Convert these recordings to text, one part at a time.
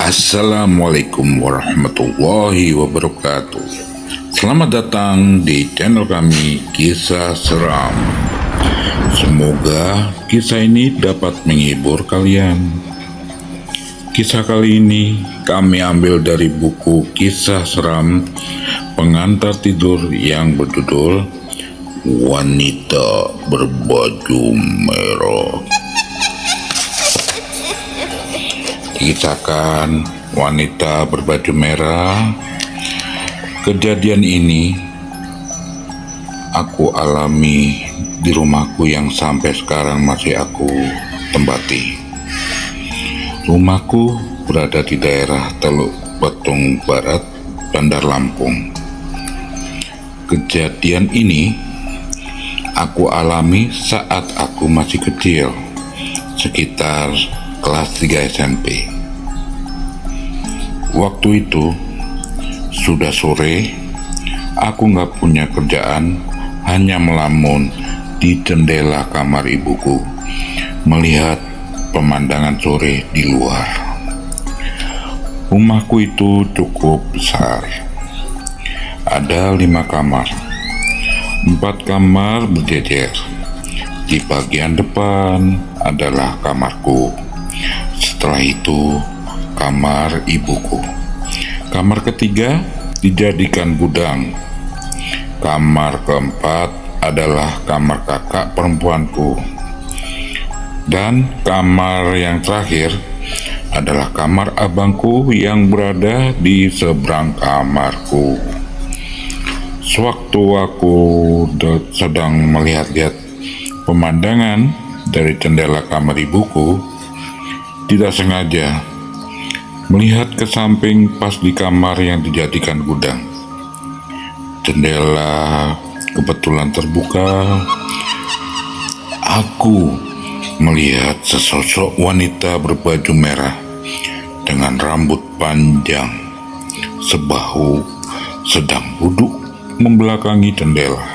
Assalamualaikum warahmatullahi wabarakatuh. Selamat datang di channel kami Kisah Seram. Semoga kisah ini dapat menghibur kalian. Kisah kali ini kami ambil dari buku Kisah Seram Pengantar Tidur yang berjudul Wanita Berbaju Merah. Kisahkan wanita berbaju merah. Kejadian ini aku alami di rumahku yang sampai sekarang masih aku tempati. Rumahku berada di daerah Teluk Betung Barat, Bandar Lampung. Kejadian ini aku alami saat aku masih kecil, sekitar kelas 3 SMP. Waktu itu sudah sore, aku gak punya kerjaan, hanya melamun di jendela kamar ibuku, melihat pemandangan sore di luar. Rumahku itu cukup besar, ada 5 kamar, 4 kamar berjejer. Di bagian depan adalah kamarku. Setelah itu, kamar ibuku. Kamar ketiga dijadikan gudang. Kamar keempat adalah kamar kakak perempuanku. Dan kamar yang terakhir adalah kamar abangku yang berada di seberang kamarku. Sewaktu aku sedang melihat-lihat pemandangan dari jendela kamar ibuku, tidak sengaja melihat ke samping pas di kamar yang dijadikan gudang. Jendela kebetulan terbuka. Aku melihat sesosok wanita berbaju merah dengan rambut panjang sebahu sedang duduk membelakangi jendela.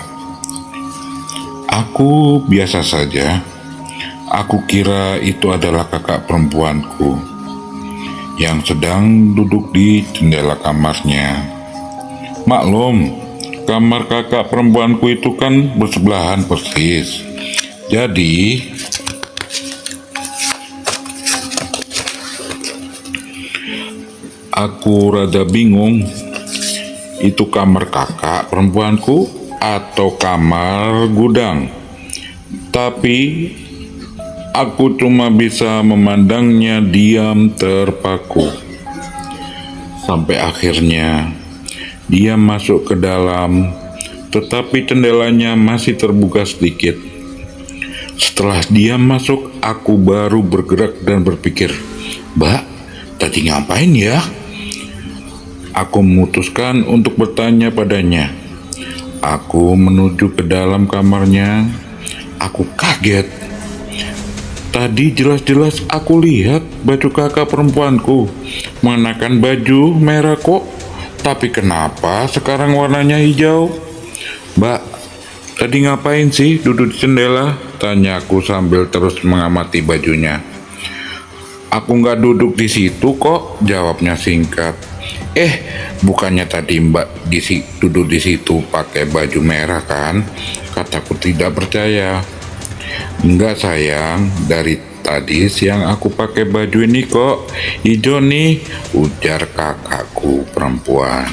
Aku biasa saja. Aku kira itu adalah kakak perempuanku yang sedang duduk di jendela kamarnya. Maklum, kamar kakak perempuanku itu kan bersebelahan persis. Jadi, aku rada bingung, itu kamar kakak perempuanku atau kamar gudang. Tapi aku cuma bisa memandangnya diam terpaku. Sampai akhirnya dia masuk ke dalam, tetapi jendelanya masih terbuka sedikit. Setelah dia masuk, aku baru bergerak dan berpikir, "Mbak, tadi ngapain ya?" Aku memutuskan untuk bertanya padanya. Aku menuju ke dalam kamarnya. Aku kaget. Tadi jelas-jelas aku lihat baju kakak perempuanku mengenakan baju merah kok. Tapi kenapa sekarang warnanya hijau? "Mbak, tadi ngapain sih duduk di jendela?" Tanya aku sambil terus mengamati bajunya. "Aku nggak duduk di situ kok," jawabnya singkat. Bukannya tadi Mbak duduk di situ pakai baju merah kan?" Kataku tidak percaya. "Enggak sayang, dari tadi siang aku pakai baju ini kok, hijau nih," ujar kakakku perempuan.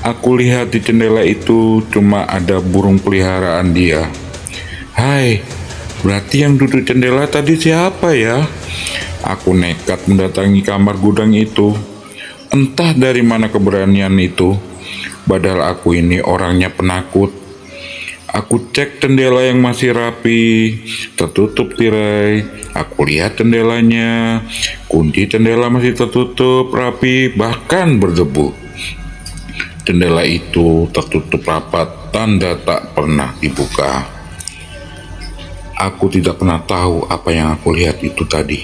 "Aku lihat di jendela itu cuma ada burung peliharaan dia." "Hai, berarti yang duduk jendela tadi siapa ya?" Aku nekat mendatangi kamar gudang itu. Entah dari mana keberanian itu, padahal aku ini orangnya penakut. Aku cek jendela yang masih rapi, tertutup tirai. Aku lihat jendelanya, kunci jendela masih tertutup rapi, bahkan berdebu. Jendela itu tertutup rapat, tanda tak pernah dibuka. Aku tidak pernah tahu apa yang aku lihat itu tadi.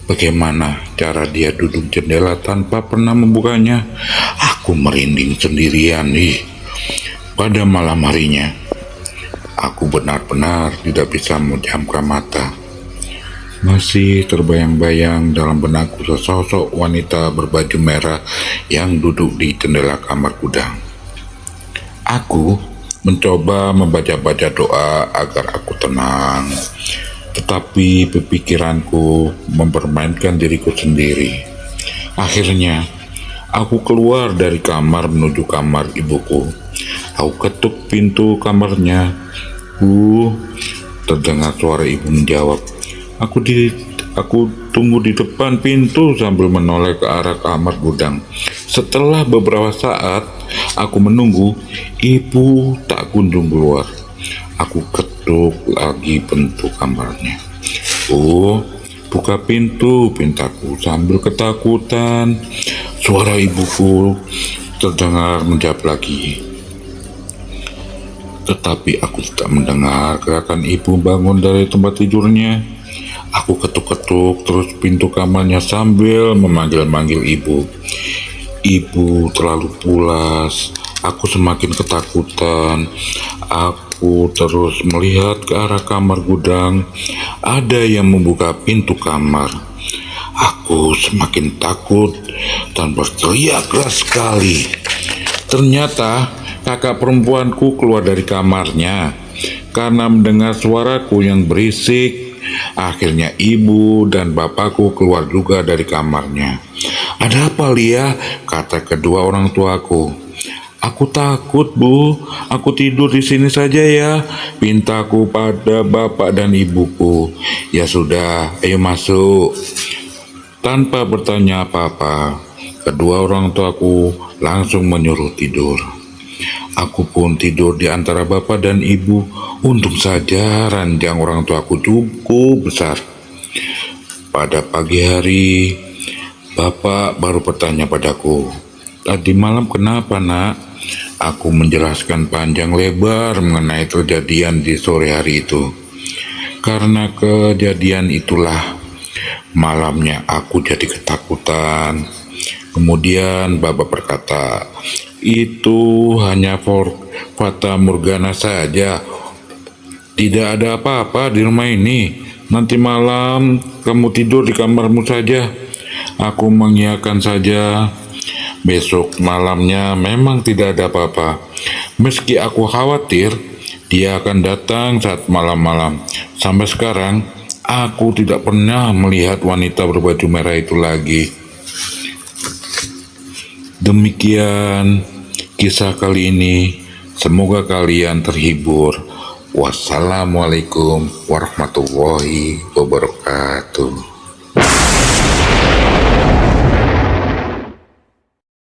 Bagaimana cara dia duduk jendela tanpa pernah membukanya? Aku merinding sendirian pada malam harinya. Aku benar-benar tidak bisa memejamkan mata. Masih terbayang-bayang dalam benakku sesosok wanita berbaju merah yang duduk di jendela kamar gudang. Aku mencoba membaca-baca doa agar aku tenang, tetapi pikiranku mempermainkan diriku sendiri. Akhirnya, aku keluar dari kamar menuju kamar ibuku. Aku ketuk pintu kamarnya. Bu, terdengar suara ibu menjawab. Aku tunggu di depan pintu sambil menoleh ke arah kamar gudang. Setelah beberapa saat aku menunggu, ibu tak kunjung keluar. Aku ketuk lagi pintu kamarnya. Oh, buka pintu, pintaku sambil ketakutan. Suara ibuku terdengar menjawab lagi. Tetapi aku tidak mendengar gerakan ibu bangun dari tempat tidurnya. Aku ketuk-ketuk terus pintu kamarnya sambil memanggil-manggil ibu. Ibu terlalu pulas. Aku semakin ketakutan. Aku terus melihat ke arah kamar gudang. Ada yang membuka pintu kamar. Aku semakin takut dan berteriak keras sekali. Ternyata kakak perempuanku keluar dari kamarnya karena mendengar suaraku yang berisik. Akhirnya ibu dan bapakku keluar juga dari kamarnya. Ada apa, Lia? Kata kedua orang tuaku. Aku takut, Bu. Aku tidur di sini saja ya. Pintaku pada bapak dan ibuku. Ya sudah, ayo masuk. Tanpa bertanya apa-apa, kedua orang tuaku langsung menyuruh tidur. Aku pun tidur di antara bapak dan ibu. Untung saja ranjang orang tuaku cukup besar. Pada pagi hari, bapak baru bertanya padaku, "Tadi malam kenapa, Nak?" Aku menjelaskan panjang lebar mengenai kejadian di sore hari itu. Karena kejadian itulah, malamnya aku jadi ketakutan. Kemudian bapak berkata, "Itu hanya fata morgana saja. Tidak ada apa-apa di rumah ini. Nanti malam kamu tidur di kamarmu saja." Aku mengiyakan saja. Besok malamnya memang tidak ada apa-apa. Meski aku khawatir dia akan datang saat malam-malam. Sampai sekarang aku tidak pernah melihat wanita berbaju merah itu lagi. Demikian kisah kali ini. Semoga kalian terhibur. Wassalamualaikum warahmatullahi wabarakatuh.